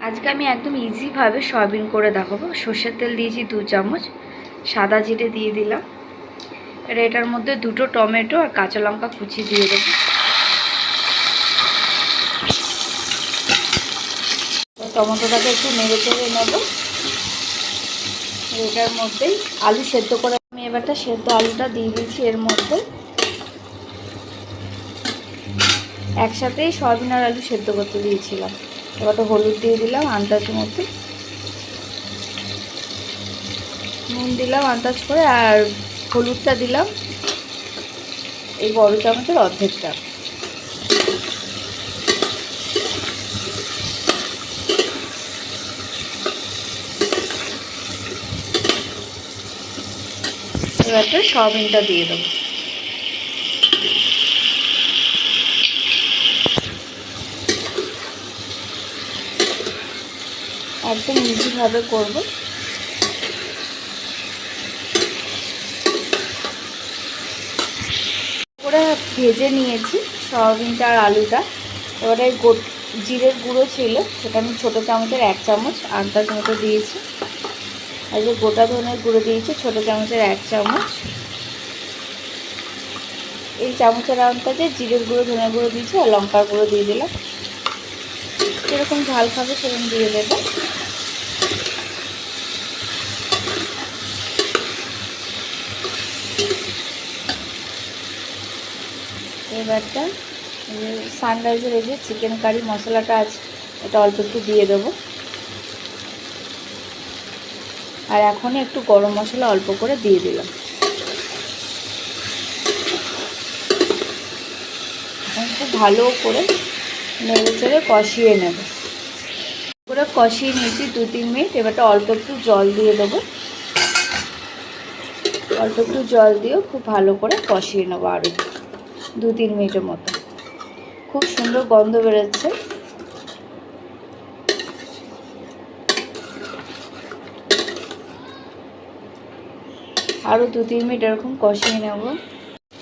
আজকে আমি একদম ইজিভাবে সয়াবিন করে দেখাবো। সর্ষের তেল দিয়েছি 2 চামচ, সাদা জিরে দিয়ে দিলাম, এটার মধ্যে 2টো টমেটো আর কাঁচা লঙ্কা কুচি দিয়ে দেবো। টমেটোটাকে একটু নেড়ে চেড়ে নেব। এটার মধ্যেই আলু সেদ্ধ করে আমি এবারটা সেদ্ধ আলুটা দিয়ে দিয়েছি এর মধ্যে। একসাথেই সয়াবিন আর আলু সেদ্ধ করতে দিয়েছিলাম। এবারটা হলুদ দিয়ে দিলাম আন্দাজ মতো, নুন দিলাম আন্দাজ করে, আর হলুদটা দিলাম এই বড় চামচের অর্ধেকটা। এবারটা সয়াবিনটা দিয়ে দেবো। একদম ইজিভাবে করবো। করে ভেজে নিয়েছি সয়াবিনটা আর আলুটা। এবারে জিরের গুঁড়ো ছিল, সেটা আমি ছোটো চামচের 1 চামচ আন্দাজ মতো দিয়েছি। আর যে গোটা ধনের গুঁড়ো দিয়েছি ছোটো চামচের 1 চামচ। এই চামচের আন্দাজে জিরের গুঁড়ো, ধনের গুঁড়ো দিয়েছি, আর লঙ্কার গুঁড়ো দিয়ে দিলাম। যেরকম ঝাল খাবে সেরকম দিয়ে দেবো। এবারটা সানরাইজের এই যে চিকেন কারি মশলাটা আছে, এটা অল্প একটু দিয়ে দেবো। আর এখন একটু গরম মশলা অল্প করে দিয়ে দিলাম। খুব ভালো করে নেড়ে চেড়ে কষিয়ে নেব। করে কষিয়ে নিয়েছি 2-3 মিনিট। এবারটা অল্প একটু জল দিয়ে দেবো। অল্প একটু জল দিয়েও খুব ভালো করে কষিয়ে নেবো আরও 2-3 মিনিটের মতো। খুব সুন্দর গন্ধ বেরোচ্ছে। আরও 2-3 মিনিট এরকম কষিয়ে নেব।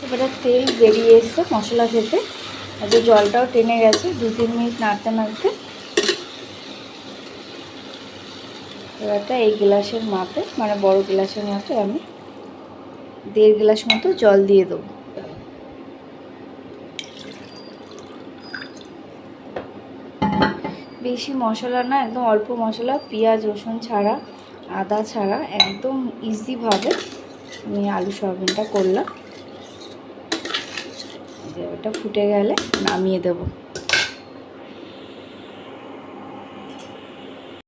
এবারে তেল বেরিয়ে এসছে মশলা থেকে, আর যে জলটাও টেনে গেছে। 2-3 মিনিট নাড়তে নাড়তে এবারটা এই গ্লাসের মাপে, মানে বড় গ্লাসের মাপে আমি 1.5 গ্লাস মতো জল দিয়ে দেবো। বেশি মশলা না, একদম অল্প মশলা, পেঁয়াজ রসুন ছাড়া, আদা ছাড়া, একদম ইজিভাবে আমি আলু সয়াবিনটা করলাম। এটা ফুটে গেলে নামিয়ে দেবো।